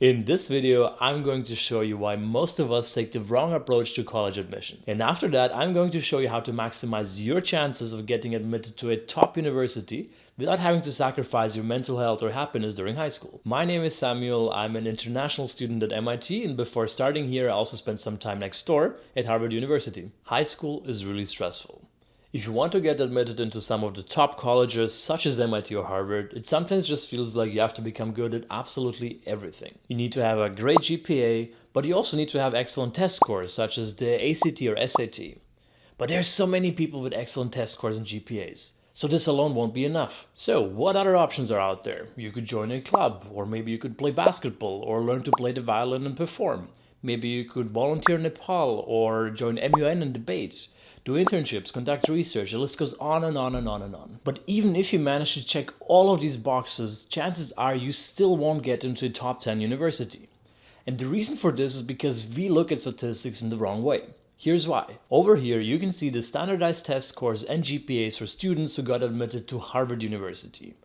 In this video, I'm going to show you why most of us take the wrong approach to college admission. And after that, I'm going to show you how to maximize your chances of getting admitted to a top university without having to sacrifice your mental health or happiness during high school. My name is Samuel. I'm an international student at MIT, and before starting here, I also spent some time next door at Harvard University. High school is really stressful. If you want to get admitted into some of the top colleges, such as MIT or Harvard, it sometimes just feels like you have to become good at absolutely everything. You need to have a great GPA, but you also need to have excellent test scores, such as the ACT or SAT. But there's so many people with excellent test scores and GPAs, so this alone won't be enough. So what other options are out there? You could join a club, or maybe you could play basketball, or learn to play the violin and perform. Maybe you could volunteer in Nepal, or join MUN and debate. Do internships, conduct research, the list goes on and on and on and on. But even if you manage to check all of these boxes, chances are you still won't get into a top 10 university. And the reason for this is because we look at statistics in the wrong way. Here's why. Over here, you can see the standardized test scores and GPAs for students who got admitted to Harvard University.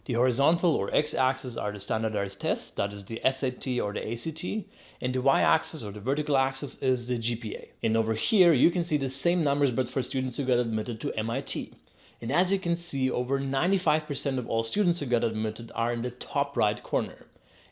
The horizontal or x-axis are the standardized tests, that is the SAT or the ACT, and the y-axis or the vertical axis is the GPA. And over here, you can see the same numbers but for students who got admitted to MIT. And as you can see, over 95% of all students who got admitted are in the top right corner.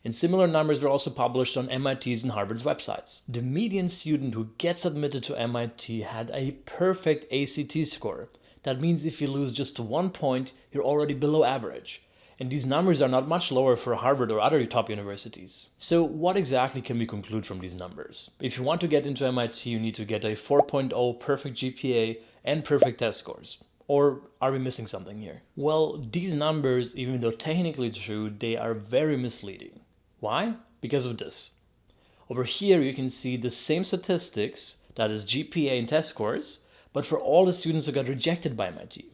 And similar numbers were also published on MIT's and Harvard's websites. The median student who gets admitted to MIT had a perfect ACT score. That means if you lose just 1 point, you're already below average. And these numbers are not much lower for Harvard or other top universities. So what exactly can we conclude from these numbers? If you want to get into MIT, you need to get a 4.0 perfect GPA and perfect test scores. Or are we missing something here? Well, these numbers, even though technically true, they are very misleading. Why? Because of this. Over here, you can see the same statistics, that is GPA and test scores, but for all the students who got rejected by MIT.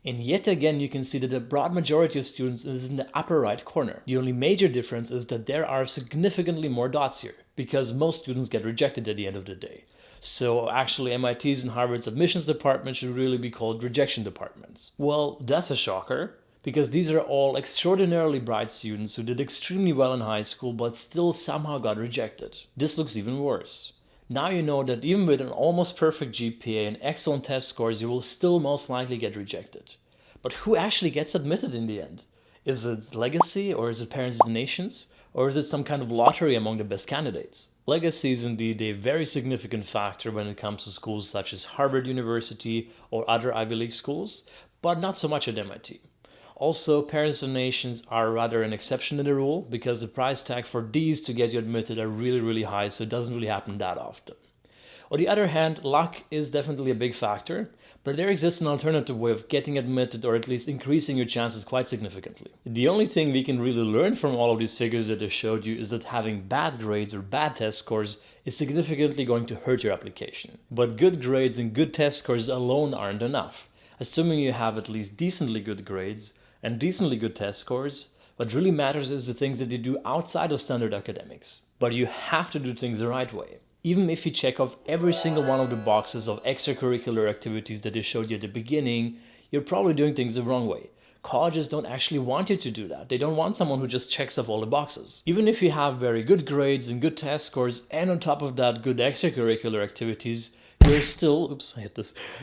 And yet again, you can see that the broad majority of students is in the upper right corner. The only major difference is that there are significantly more dots here, because most students get rejected at the end of the day. So actually MIT's and Harvard's admissions department should really be called rejection departments. Well, that's a shocker, because these are all extraordinarily bright students who did extremely well in high school but still somehow got rejected. This looks even worse. Now you know that even with an almost perfect GPA and excellent test scores, you will still most likely get rejected. But who actually gets admitted in the end? Is it legacy, or is it parents' donations, or is it some kind of lottery among the best candidates? Legacy is indeed a very significant factor when it comes to schools such as Harvard University or other Ivy League schools, but not so much at MIT. Also, parents' donations are rather an exception to the rule because the price tag for these to get you admitted are really high, so it doesn't really happen that often. On the other hand, luck is definitely a big factor, but there exists an alternative way of getting admitted or at least increasing your chances quite significantly. The only thing we can really learn from all of these figures that I showed you is that having bad grades or bad test scores is significantly going to hurt your application. But good grades and good test scores alone aren't enough. Assuming you have at least decently good grades and decently good test scores, what really matters is the things that you do outside of standard academics. But you have to do things the right way. Even if you check off every single one of the boxes of extracurricular activities that I showed you at the beginning, you're probably doing things the wrong way. Colleges don't actually want you to do that. They don't want someone who just checks off all the boxes. Even if you have very good grades and good test scores, and on top of that good extracurricular activities, you're still,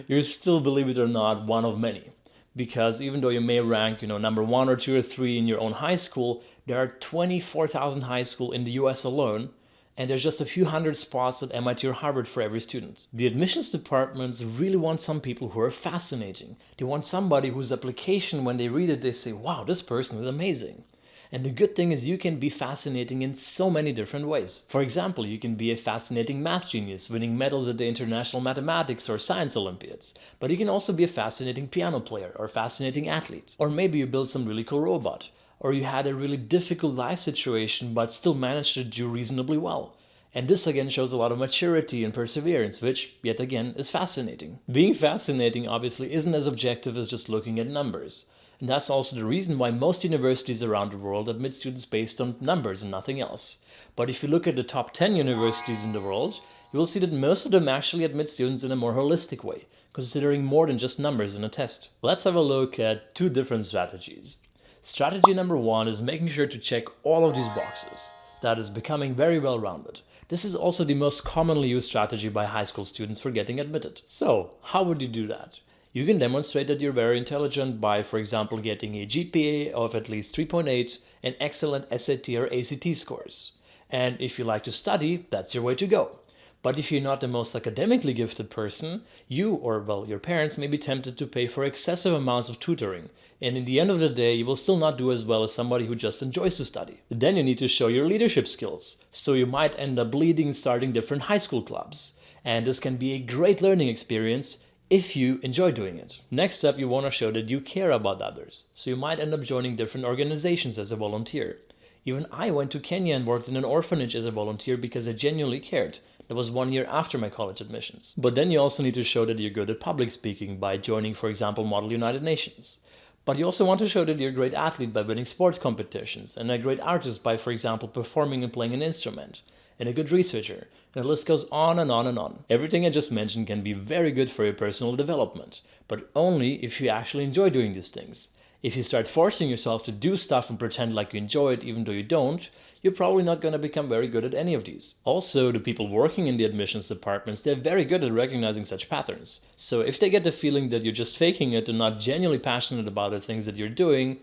you're still, believe it or not, one of many. Because even though you may rank, number 1 or 2 or 3 in your own high school, there are 24,000 high schools in the US alone, and there's just a few hundred spots at MIT or Harvard for every student. The admissions departments really want some people who are fascinating. They want somebody whose application, when they read it, they say, wow, this person is amazing. And the good thing is you can be fascinating in so many different ways. For example, you can be a fascinating math genius, winning medals at the International Mathematics or Science Olympiads. But you can also be a fascinating piano player or fascinating athlete. Or maybe you build some really cool robot. Or you had a really difficult life situation but still managed to do reasonably well. And this again shows a lot of maturity and perseverance, which, yet again, is fascinating. Being fascinating obviously isn't as objective as just looking at numbers. And that's also the reason why most universities around the world admit students based on numbers and nothing else. But if you look at the top 10 universities in the world, you will see that most of them actually admit students in a more holistic way, considering more than just numbers in a test. Let's have a look at 2 different strategies. Strategy number 1 is making sure to check all of these boxes. that is becoming very well-rounded. This is also the most commonly used strategy by high school students for getting admitted. So, how would you do that? You can demonstrate that you're very intelligent by, for example, getting a GPA of at least 3.8 and excellent SAT or ACT scores. And if you like to study, that's your way to go. But if you're not the most academically gifted person, you or, well, your parents may be tempted to pay for excessive amounts of tutoring. And in the end of the day, you will still not do as well as somebody who just enjoys to study. Then you need to show your leadership skills. So you might end up leading and starting different high school clubs. And this can be a great learning experience if you enjoy doing it. Next up, you want to show that you care about others. So you might end up joining different organizations as a volunteer. Even I went to Kenya and worked in an orphanage as a volunteer because I genuinely cared. That was 1 year after my college admissions. But then you also need to show that you're good at public speaking by joining, for example, Model United Nations. But you also want to show that you're a great athlete by winning sports competitions, and a great artist by, for example, performing and playing an instrument, and a good researcher. And the list goes on and on and on. Everything I just mentioned can be very good for your personal development, but only if you actually enjoy doing these things. If you start forcing yourself to do stuff and pretend like you enjoy it even though you don't, you're probably not going to become very good at any of these. Also, the people working in the admissions departments, they're very good at recognizing such patterns. So if they get the feeling that you're just faking it and not genuinely passionate about the things that you're doing,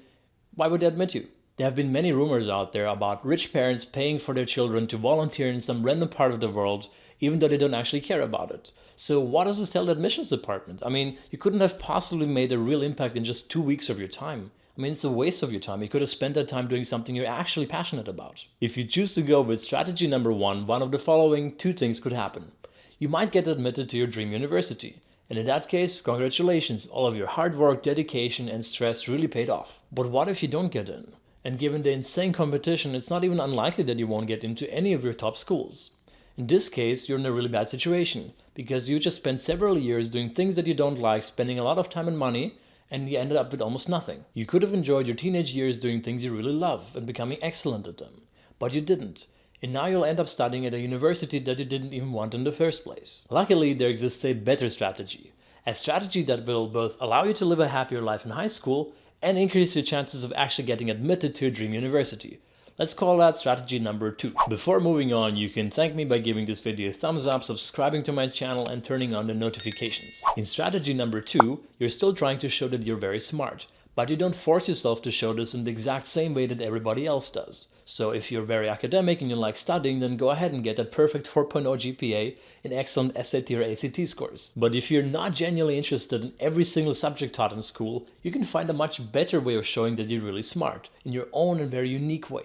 why would they admit you? There have been many rumors out there about rich parents paying for their children to volunteer in some random part of the world, even though they don't actually care about it. So what does this tell the admissions department? I mean, you couldn't have possibly made a real impact in just 2 weeks of your time. I mean, it's a waste of your time. You could have spent that time doing something you're actually passionate about. If you choose to go with strategy number 1, one of the following 2 things could happen. You might get admitted to your dream university. And in that case, congratulations, all of your hard work, dedication, and stress really paid off. But what if you don't get in? And given the insane competition, it's not even unlikely that you won't get into any of your top schools. In this case, you're in a really bad situation, because you just spent several years doing things that you don't like, spending a lot of time and money, and you ended up with almost nothing. You could have enjoyed your teenage years doing things you really love and becoming excellent at them, but you didn't. And now you'll end up studying at a university that you didn't even want in the first place. Luckily, there exists a better strategy. A strategy that will both allow you to live a happier life in high school and increase your chances of actually getting admitted to your dream university. Let's call that strategy number 2. Before moving on, you can thank me by giving this video a thumbs up, subscribing to my channel, and turning on the notifications. In strategy number 2, you're still trying to show that you're very smart, but you don't force yourself to show this in the exact same way that everybody else does. So if you're very academic and you like studying, then go ahead and get that perfect 4.0 GPA and excellent SAT or ACT scores. But if you're not genuinely interested in every single subject taught in school, you can find a much better way of showing that you're really smart, in your own and very unique way.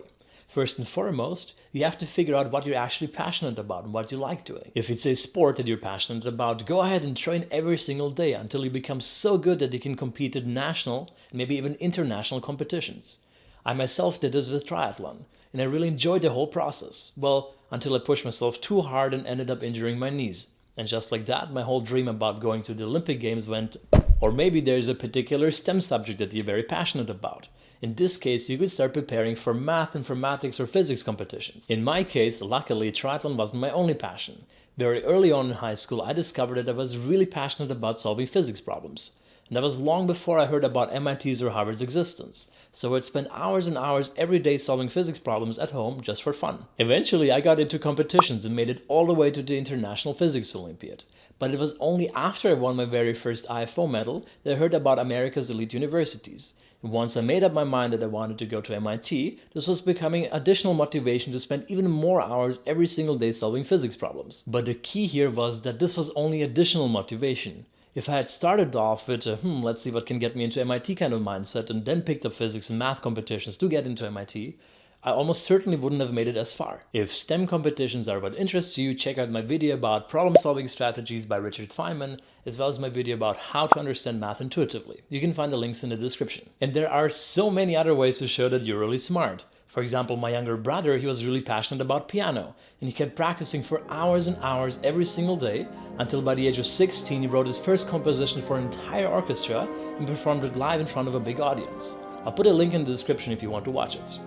First and foremost, you have to figure out what you're actually passionate about and what you like doing. If it's a sport that you're passionate about, go ahead and train every single day until you become so good that you can compete at national and maybe even international competitions. I myself did this with triathlon, and I really enjoyed the whole process. Well, until I pushed myself too hard and ended up injuring my knees. And just like that, my whole dream about going to the Olympic Games went. Or maybe there's a particular STEM subject that you're very passionate about. In this case, you could start preparing for math, informatics, or physics competitions. In my case, luckily, triathlon wasn't my only passion. Very early on in high school, I discovered that I was really passionate about solving physics problems. And that was long before I heard about MIT's or Harvard's existence. So I'd spend hours and hours every day solving physics problems at home just for fun. Eventually, I got into competitions and made it all the way to the International Physics Olympiad. But it was only after I won my very first IFO medal that I heard about America's elite universities. And once I made up my mind that I wanted to go to MIT, this was becoming additional motivation to spend even more hours every single day solving physics problems. But the key here was that this was only additional motivation. If I had started off with let's see what can get me into MIT kind of mindset and then picked up physics and math competitions to get into MIT, I almost certainly wouldn't have made it as far. If STEM competitions are what interests you, check out my video about problem-solving strategies by Richard Feynman, as well as my video about how to understand math intuitively. You can find the links in the description. And there are so many other ways to show that you're really smart. For example, my younger brother, he was really passionate about piano, and he kept practicing for hours and hours every single day, until by the age of 16 he wrote his first composition for an entire orchestra and performed it live in front of a big audience. I'll put a link in the description if you want to watch it.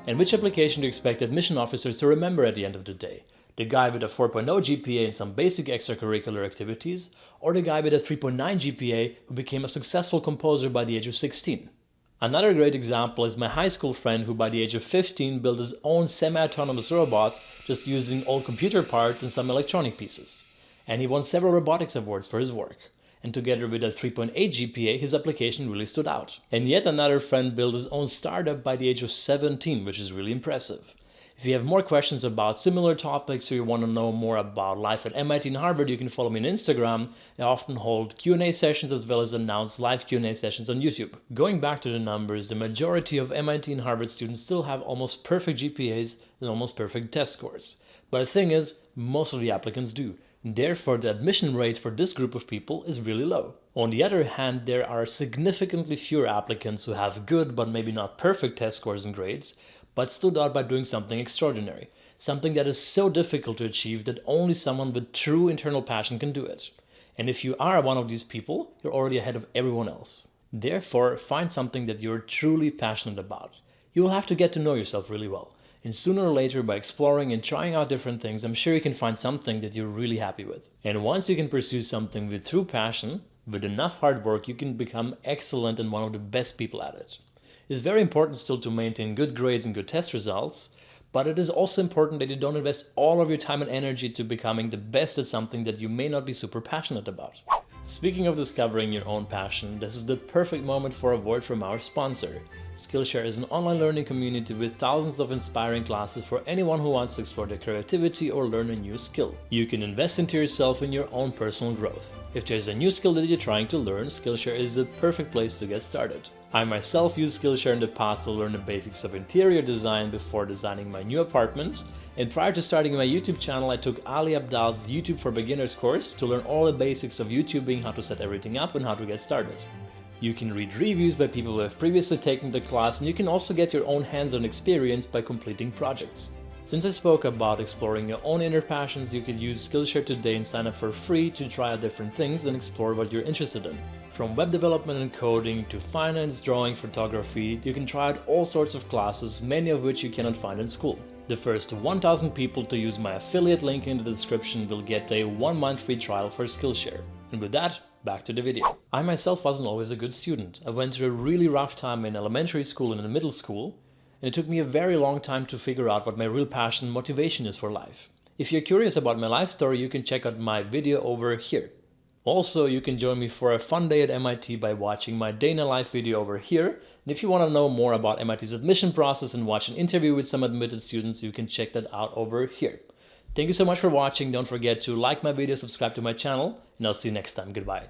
And which application do you expect admission officers to remember at the end of the day? The guy with a 4.0 GPA and some basic extracurricular activities, or the guy with a 3.9 GPA who became a successful composer by the age of 16? Another great example is my high school friend who by the age of 15 built his own semi-autonomous robot just using old computer parts and some electronic pieces. And he won several robotics awards for his work. And together with a 3.8 GPA, his application really stood out. And yet another friend built his own startup by the age of 17, which is really impressive. If you have more questions about similar topics or you want to know more about life at MIT and Harvard, you can follow me on Instagram. I often hold Q&A sessions as well as announce live Q&A sessions on YouTube. Going back to the numbers, the majority of MIT and Harvard students still have almost perfect GPAs and almost perfect test scores. But the thing is, most of the applicants do. Therefore, the admission rate for this group of people is really low. On the other hand, there are significantly fewer applicants who have good but maybe not perfect test scores and grades, but stood out by doing something extraordinary, something that is so difficult to achieve that only someone with true internal passion can do it. And if you are one of these people, you're already ahead of everyone else. Therefore, find something that you're truly passionate about. You will have to get to know yourself really well. And sooner or later, by exploring and trying out different things, I'm sure you can find something that you're really happy with. And once you can pursue something with true passion, with enough hard work, you can become excellent and one of the best people at it. It's very important still to maintain good grades and good test results, but it is also important that you don't invest all of your time and energy to becoming the best at something that you may not be super passionate about. Speaking of discovering your own passion, this is the perfect moment for a word from our sponsor. Skillshare is an online learning community with thousands of inspiring classes for anyone who wants to explore their creativity or learn a new skill. You can invest into yourself and your own personal growth. If there's a new skill that you're trying to learn, Skillshare is the perfect place to get started. I myself used Skillshare in the past to learn the basics of interior design before designing my new apartment. And prior to starting my YouTube channel, I took Ali Abdal's YouTube for Beginners course to learn all the basics of YouTubing, how to set everything up and how to get started. You can read reviews by people who have previously taken the class, and you can also get your own hands-on experience by completing projects. Since I spoke about exploring your own inner passions, you could use Skillshare today and sign up for free to try out different things and explore what you're interested in. From web development and coding to finance, drawing, photography, you can try out all sorts of classes, many of which you cannot find in school. The first 1,000 people to use my affiliate link in the description will get a 1-month free trial for Skillshare. And with that, back to the video. I myself wasn't always a good student. I went through a really rough time in elementary school and in middle school, and it took me a very long time to figure out what my real passion and motivation is for life. If you're curious about my life story, you can check out my video over here. Also, you can join me for a fun day at MIT by watching my day in a life video over here. And if you want to know more about MIT's admission process and watch an interview with some admitted students, you can check that out over here. Thank you so much for watching. Don't forget to like my video, subscribe to my channel, and I'll see you next time. Goodbye.